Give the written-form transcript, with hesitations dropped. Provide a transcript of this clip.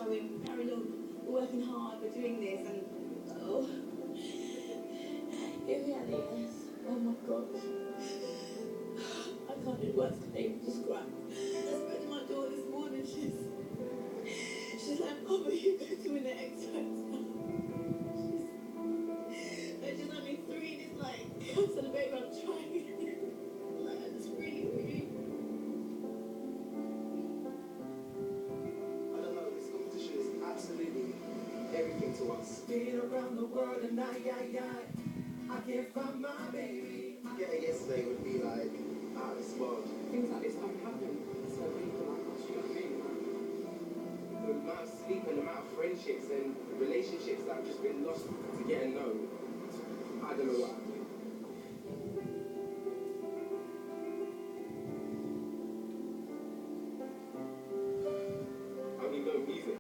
going, carrying on, we're working hard, we're doing this, and oh, here we are, yes. Oh my gosh. I can't do words to even describe. I spoke to my daughter this morning, she's like, Mama, you go to win the experts now. She's only 3 and it's like, I'm so baby, I'm trying. Like, I just really. I don't know, this competition is absolutely everything to us. Been around the world and I can't find my baby. Getting yesterday would be like out of this world. Things like this don't happen so people like us, you know what I mean? The amount of sleep and the amount of friendships and relationships that have just been lost to get to know, I don't know what.